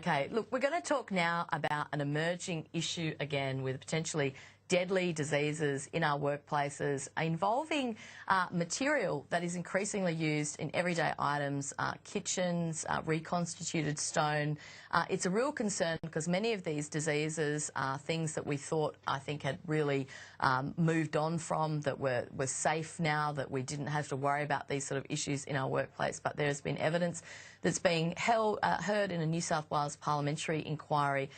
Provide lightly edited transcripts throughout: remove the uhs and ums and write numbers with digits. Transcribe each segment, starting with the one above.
Okay, look, we're going to talk now about an emerging issue again with potentially deadly diseases in our workplaces involving material that is increasingly used in everyday items, kitchens, reconstituted stone. It's a real concern because many of these diseases are things that we thought, I think, had really moved on from, that were safe now, that we didn't have to worry about these sort of issues in our workplace. But there has been evidence that's being heard in a New South Wales parliamentary inquiry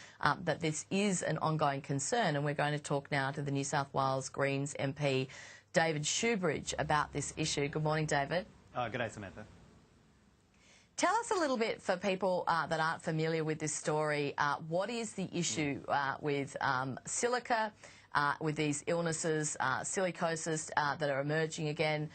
that this is an ongoing concern, and we're going to talk now to the New South Wales Greens MP, David Shoebridge, about this issue. Good morning, David. Good day, Samantha. Tell us a little bit, for people that aren't familiar with this story, what is the issue with silica, with these illnesses, sillicosis, that are emerging again?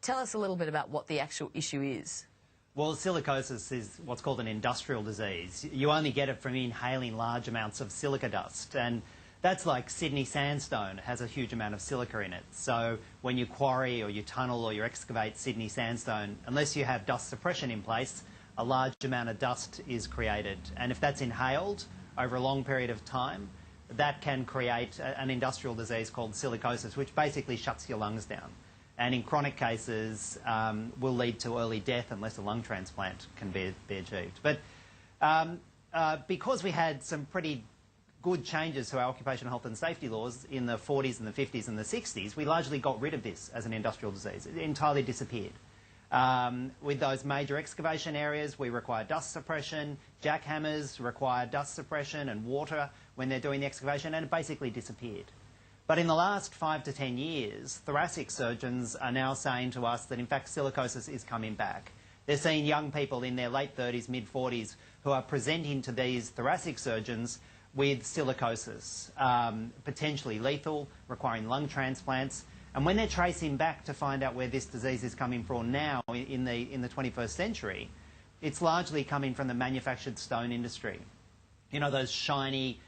Tell us a little bit about what the actual issue is. Well, sillicosis is what's called an industrial disease. You only get it from inhaling large amounts of silica dust, and that's like Sydney sandstone. It has a huge amount of silica in it. So when you quarry or you tunnel or you excavate Sydney sandstone, unless you have dust suppression in place, a large amount of dust is created. And if that's inhaled over a long period of time, that can create an industrial disease called sillicosis, which basically shuts your lungs down. And in chronic cases will lead to early death unless a lung transplant can be achieved. But because we had some pretty good changes to our occupational health and safety laws in the 40s and the 50s and the 60s, we largely got rid of this as an industrial disease. It entirely disappeared. With those major excavation areas, we require dust suppression. Jackhammers require dust suppression and water when they're doing the excavation, and it basically disappeared. But in the last 5 to 10 years, thoracic surgeons are now saying to us that, in fact, silicosis is coming back. They're seeing young people in their late 30s, mid-40s who are presenting to these thoracic surgeons with silicosis, potentially lethal, requiring lung transplants. And when they're tracing back to find out where this disease is coming from now in the 21st century, it's largely coming from the manufactured stone industry. You know, those shiny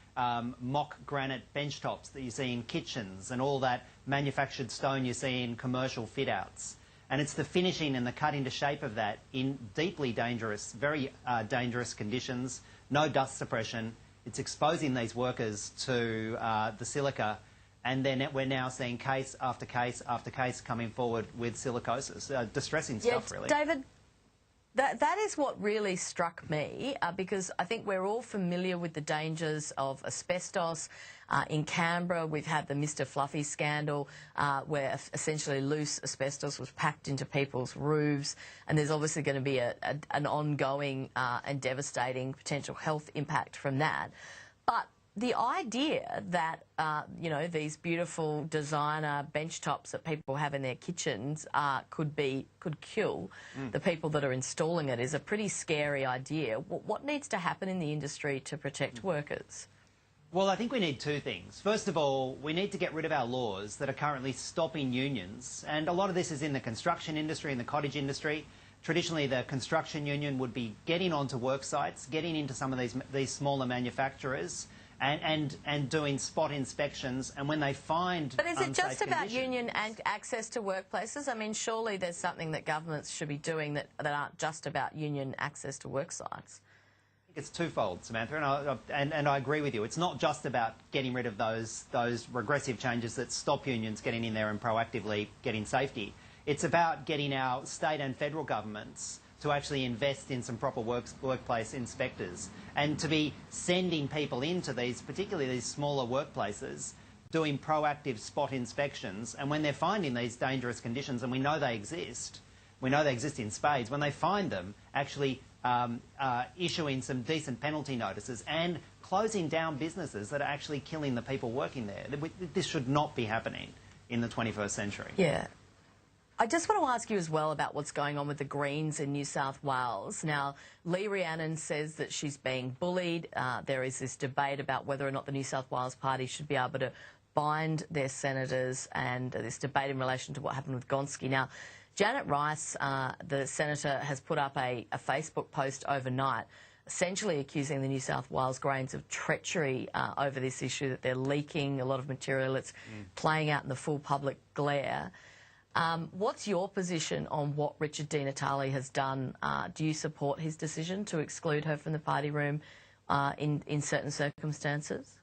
mock granite benchtops that you see in kitchens, and all that manufactured stone you see in commercial fit-outs. And it's the finishing and the cut into shape of that in deeply dangerous, very dangerous conditions, no dust suppression. It's exposing these workers to the silica, and then we're now seeing case after case after case coming forward with silicosis. Distressing stuff, really. David, that is what really struck me, because I think we're all familiar with the dangers of asbestos. In Canberra, we've had the Mr Fluffy scandal, where essentially loose asbestos was packed into people's roofs, and there's obviously going to be an ongoing and devastating potential health impact from that. But the idea that, you know, these beautiful designer benchtops that people have in their kitchens could kill the people that are installing it is a pretty scary idea. What needs to happen in the industry to protect workers? Well, I think we need two things. First of all, we need to get rid of our laws that are currently stopping unions. And a lot of this is in the construction industry and the cottage industry. Traditionally, the construction union would be getting onto work sites, getting into some of these smaller manufacturers, and doing spot inspections, and when they find But is it just about union and access to workplaces? I mean, surely there's something that governments should be doing that aren't just about union access to work sites. I think it's twofold, Samantha, and I agree with you. It's not just about getting rid of those regressive changes that stop unions getting in there and proactively getting safety. It's about getting our state and federal governments to actually invest in some proper workplace inspectors, and to be sending people into these, particularly these smaller workplaces, doing proactive spot inspections. And when they're finding these dangerous conditions, and we know they exist in spades, when they find them, actually issuing some decent penalty notices and closing down businesses that are actually killing the people working there. This should not be happening in the 21st century. Yeah. I just want to ask you as well about what's going on with the Greens in New South Wales. Now, Lee Rhiannon says that she's being bullied. There is this debate about whether or not the New South Wales Party should be able to bind their senators, and this debate in relation to what happened with Gonski. Now, Janet Rice, the senator, has put up a Facebook post overnight essentially accusing the New South Wales Greens of treachery over this issue, that they're leaking a lot of material. It's playing out in the full public glare. What's your position on what Richard Di Natale has done? Do you support his decision to exclude her from the party room, in certain circumstances?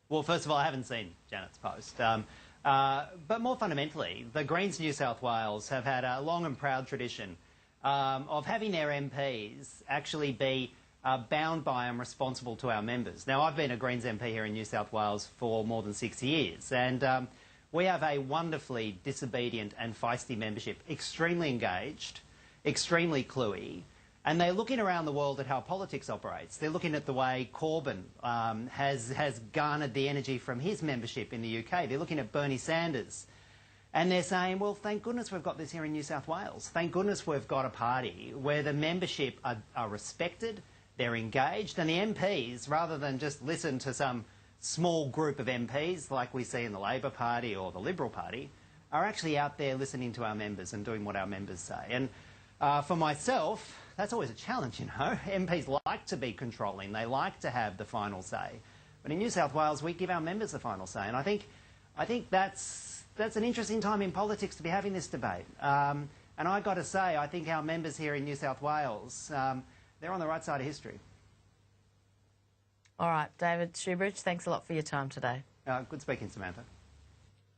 Well, first of all, I haven't seen Janet's post. But more fundamentally, the Greens New South Wales have had a long and proud tradition of having their MPs actually be bound by and responsible to our members. Now, I've been a Greens MP here in New South Wales for more than 6 years, and we have a wonderfully disobedient and feisty membership, extremely engaged, extremely cluey, and they're looking around the world at how politics operates. They're looking at the way Corbyn has garnered the energy from his membership in the UK. They're looking at Bernie Sanders. And they're saying, well, thank goodness we've got this here in New South Wales. Thank goodness we've got a party where the membership are respected, they're engaged, and the MPs, rather than just listen to some small group of MPs like we see in the Labor Party or the Liberal Party, are actually out there listening to our members and doing what our members say. And for myself, that's always a challenge, you know. MPs like to be controlling. They like to have the final say. But in New South Wales, we give our members the final say. And I think that's an interesting time in politics to be having this debate. And I've got to say, I think our members here in New South Wales, they're on the right side of history. All right, David Shoebridge, thanks a lot for your time today. Good speaking, Samantha.